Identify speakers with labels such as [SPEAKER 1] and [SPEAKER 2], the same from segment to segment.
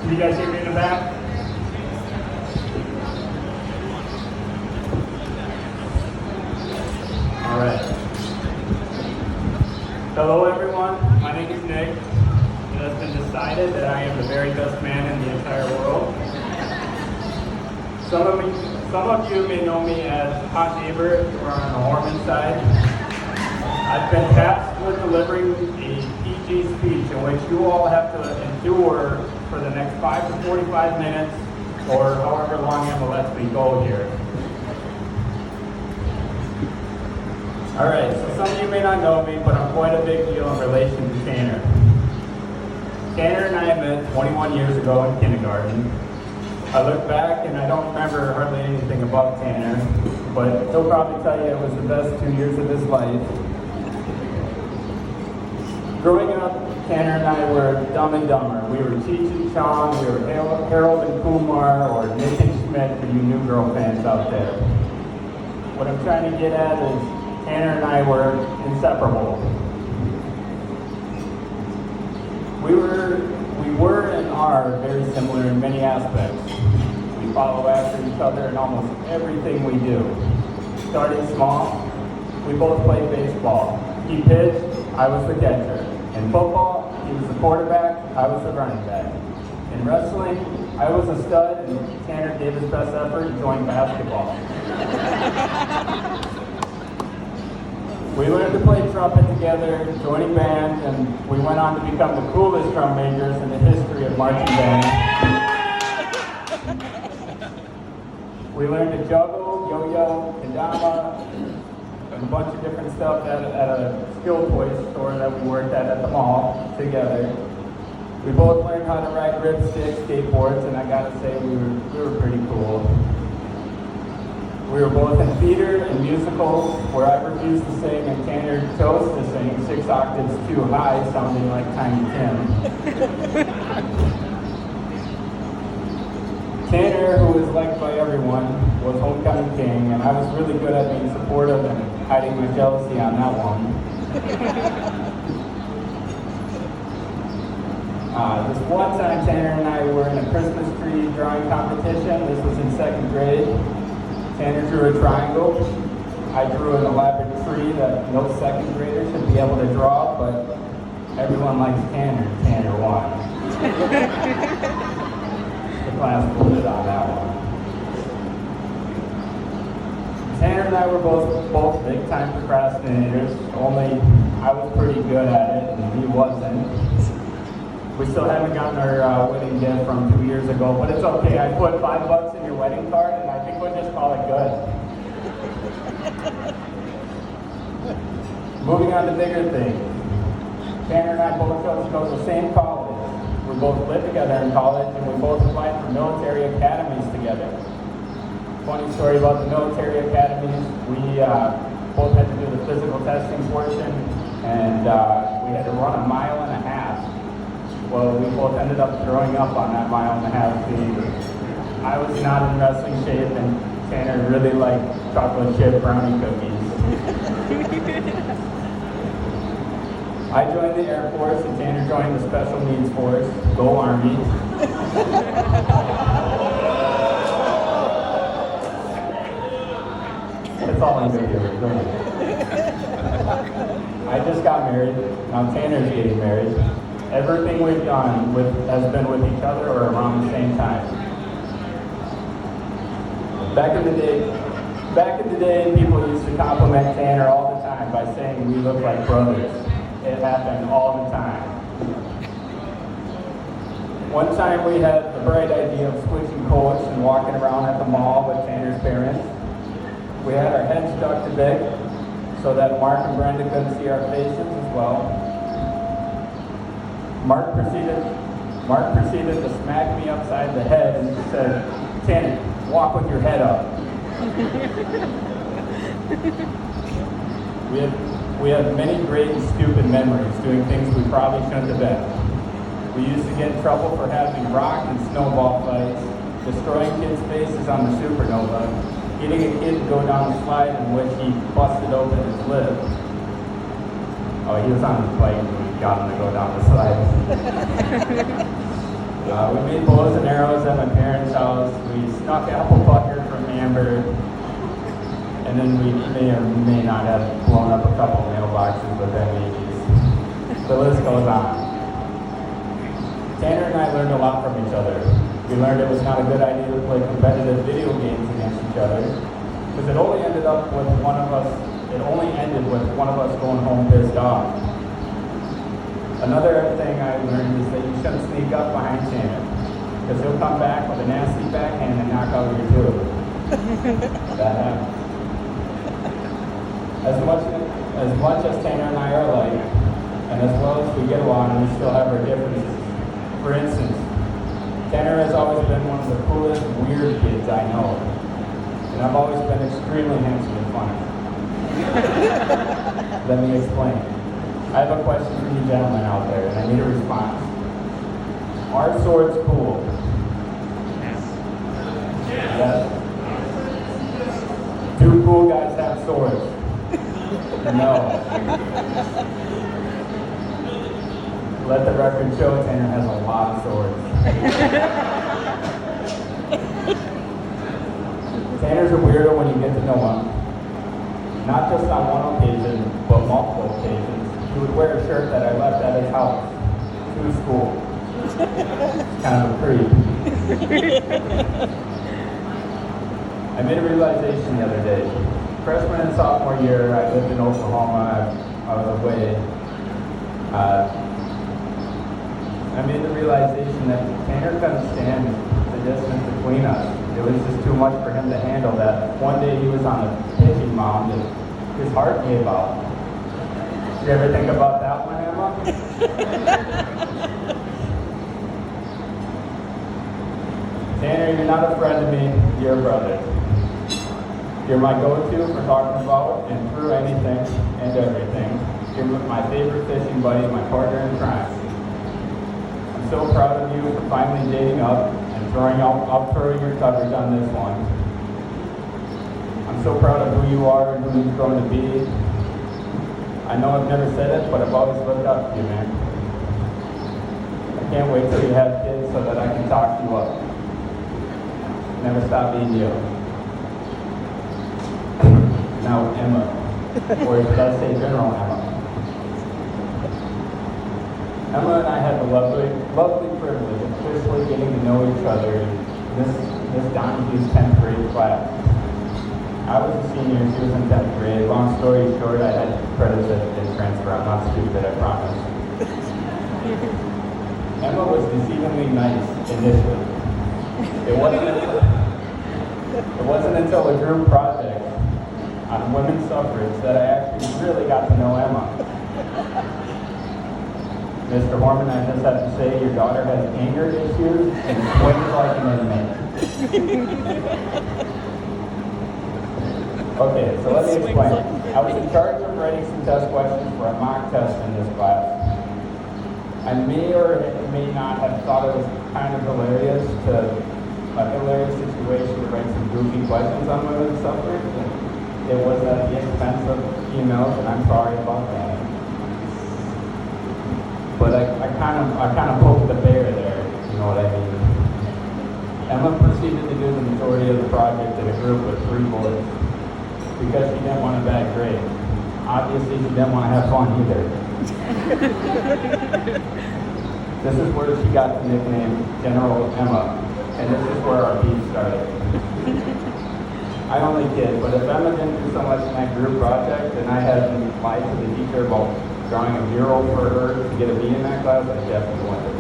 [SPEAKER 1] Can you guys hear me in the back? All right. Hello, everyone. My name is Nick. It has been decided that I am the very best man in the entire world. Some of you may know me as Hot Neighbor or on the Horman side. I've been tasked with delivering a PG speech in which you all have to endure for the next 5 to 45 minutes or however long Emma lets me go here. All right, so some of you may not know me, but I'm quite a big deal in relation to Tanner. Tanner and I met 21 years ago in kindergarten. I look back and I don't remember hardly anything about Tanner, but he'll probably tell you it was the best 2 years of his life. Growing up, Tanner and I were Dumb and Dumber. We were Cheech and Chong, we were Harold and Kumar, or Nick and Schmidt for you New Girl fans out there. What I'm trying to get at is Tanner and I were inseparable. We were and are very similar in many aspects. We follow after each other in almost everything we do. Starting small, we both played baseball. He pitched, I was the catcher. In football, he was the quarterback, I was the running back. In wrestling, I was a stud and Tanner gave his best effort and joined basketball. We learned to play trumpet together, joining bands, and we went on to become the coolest drum majors in the history of marching bands. We learned to juggle, yo-yo, kendama, and a bunch of different stuff at a skill toy store that we worked at the mall together. We both learned how to ride ripstick skateboards, and I gotta say, we were pretty cool. We were both in theater and musicals, where I refused to sing and Tanner chose to sing 6 octaves too high, sounding like Tiny Tim. Tanner, who was liked by everyone, was homecoming king, and I was really good at being supportive and hiding my jealousy on that one. This one time, Tanner and I were in a Christmas tree drawing competition. This was in 2nd grade. Tanner drew a triangle. I drew an elaborate tree that no 2nd grader should be able to draw, but everyone likes Tanner. Tanner won. The class voted on that one. Tanner and I were both big time procrastinators, only I was pretty good at it and he wasn't. We still haven't gotten our wedding gift from 2 years ago, but it's okay. I put $5 in your wedding card, and I think we'll just call it good. Moving on to bigger things. Tanner and I both chose to go to the same college. We both lived together in college, and we both applied for military academies together. Funny story about the military academies. We both had to do the physical testing portion, and we had to run 1.5 miles. Well, we both ended up throwing up on that 1.5 mile. I was not in wrestling shape, and Tanner really liked chocolate chip brownie cookies. I joined the Air Force, and Tanner joined the Special Needs Force. Go Army. That's all I'm going to do. Go ahead. I just got married. Now Tanner's getting married. Everything we've done has been with each other or around the same time. Back in the day, people used to compliment Tanner all the time by saying we look like brothers. It happened all the time. One time we had the bright idea of switching coats and walking around at the mall with Tanner's parents. We had our heads ducked a bit so that Mark and Brenda couldn't see our faces as well. Mark proceeded to smack me upside the head and said, "Tanner, walk with your head up." We have many great and stupid memories doing things we probably shouldn't have been. We used to get in trouble for having rock and snowball fights, destroying kids' faces on the supernova, getting a kid to go down a slide in which he busted open his lip. Oh, he was on his bike when we got him to go down the slide. We made bows and arrows at my parents' house. We snuck apple butter from Amber. And then we may or may not have blown up a couple mailboxes with MVPs. The list goes on. Tanner and I learned a lot from each other. We learned it was not a good idea to play competitive video games against each other, because it only ended with one of us going home pissed off. Another thing I learned is that you shouldn't sneak up behind Tanner, because he'll come back with a nasty backhand and knock out your tube. That happens. As much as Tanner and I are alike, and as well as we get along, we still have our differences. For instance, Tanner has always been one of the coolest, weird kids I know. And I've always been extremely handsome and funny. Let me explain. I have a question for you gentlemen out there, and I need a response. Are swords cool? Yes. Do cool guys have swords? No. Let the record show Tanner has a lot of swords. Tanner's a weirdo when you get to know him. Not just on one occasion, but multiple occasions. He would wear a shirt that I left at his house to school. Kind of a creep. I made a realization the other day. Freshman and sophomore year, I lived in Oklahoma. I was away. I made the realization that Tanner couldn't stand the distance between us. It was just too much for him to handle. That one day he was on a pitching mound and his heart gave out. Did you ever think about that one, Emma? Tanner, you're not a friend to me, you're a brother. You're my go-to for talking about and through anything and everything. You're my favorite fishing buddy, my partner in crime. I'm so proud of you for finally dating up and outthrowing your coverage on this one. I'm so proud of who you are and who you've grown to be. I know I've never said it, but I've always looked up to you, man. I can't wait till you have kids so that I can talk you up. Never stop being you. Now, Emma, or should I say General Emma? Emma and I had the lovely privilege of officially getting to know each other in Miss Donahue's 10th grade class. I was a senior, she was in 10th grade. Long story short, I had credits that didn't transfer. I'm not stupid, I promise. Emma was deceivingly nice initially. It wasn't until a group project on women's suffrage that I actually really got to know Emma. Mr. Horman, I just have to say your daughter has anger issues and swings like an inmate. Okay, so let me explain. I was in charge of writing some test questions for a mock test in this class. I may or may not have thought it was kind of hilarious situation to write some goofy questions on women's suffrage. It was at the expense of females, and I'm sorry about that. But I kind of poked the bear there, you know what I mean. Emma proceeded to do the majority of the project in a group with 3 boys because she didn't want a bad grade. Obviously, she didn't want to have fun either. This is where she got the nickname General Emma, and this is where our beef started. I only kid, but if Emma didn't do so much in that group project, and I hadn't lied to the teacher about drawing a mural for her to get a B in that class, I definitely went to be.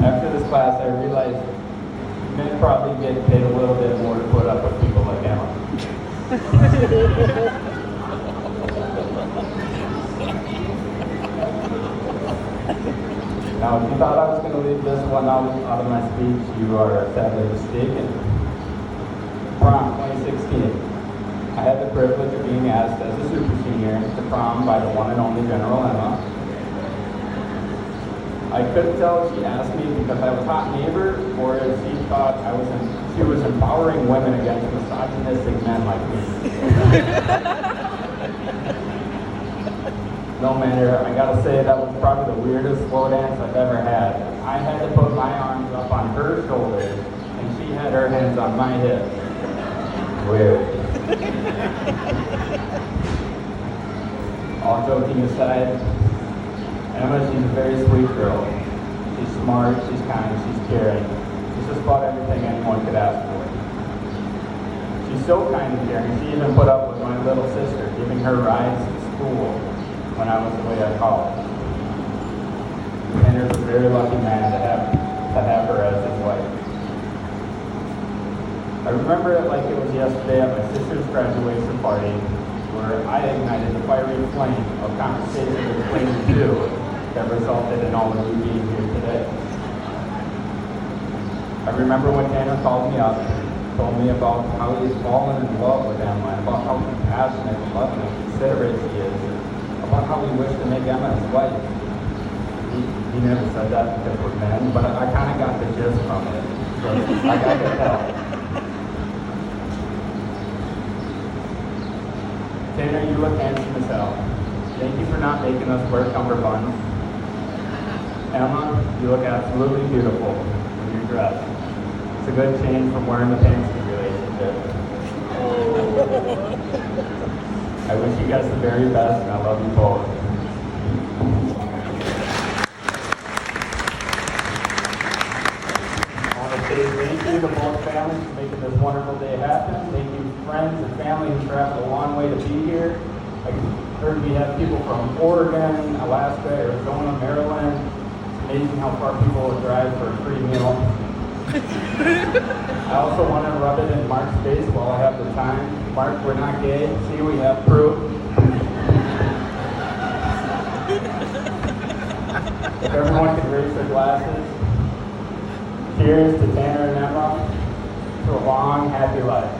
[SPEAKER 1] After this class, I realized men probably get paid a little bit more to put up with people like Emma. Now, if you thought I was going to leave this one out of my speech, you are sadly mistaken. Prom 2016. I had the privilege of being asked as a super senior to prom by the one and only General Emma. I couldn't tell if she asked me because I was hot neighbor or if she thought she was empowering women against misogynistic men like me. no matter, I gotta say that was probably the weirdest slow dance I've ever had. I had to put my arms up on her shoulders, and she had her hands on my hips. Weird. All joking aside, Emma, she's a very sweet girl. She's smart, she's kind, she's caring. She's just about everything anyone could ask for. She's so kind and caring, she even put up with my little sister, giving her rides to school when I was away at college. Tanner's a very lucky man to have her as his wife. I remember it like it was yesterday at my sister's graduation party, where I ignited the fiery flame of conversation between the two that resulted in all of you being here today. I remember when Tanner called me up, told me about how he's fallen in love with Emma, and about how compassionate, loving, and considerate she is, about how he wished to make Emma his wife. He never said that because we're men, but I kind of got the gist from it, so I got to tell. Tanner, you look handsome as hell. Thank you for not making us wear cummerbunds. Emma, you look absolutely beautiful in your dress. It's a good change from wearing the pants in the relationship. I wish you guys the very best, and I love you both. I want to say thank you to both families for making this wonderful day happen. Thank you, friends and family who traveled a long way to be here. I heard we have people from Oregon, Alaska, Arizona, Maryland. It's amazing how far people will drive for a free meal. I also want to rub it in Mark's face while I have the time. Mark, we're not gay. See, we have proof. If everyone could raise their glasses. Cheers to Tanner and Emma to a long, happy life.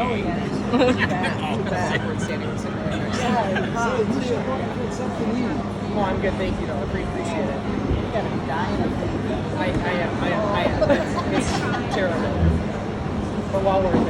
[SPEAKER 2] Oh, yeah. Too bad. Oh, I'm good, thank you, though. I appreciate it. You gotta be dying up there. I am. It's terrible. But while we're there,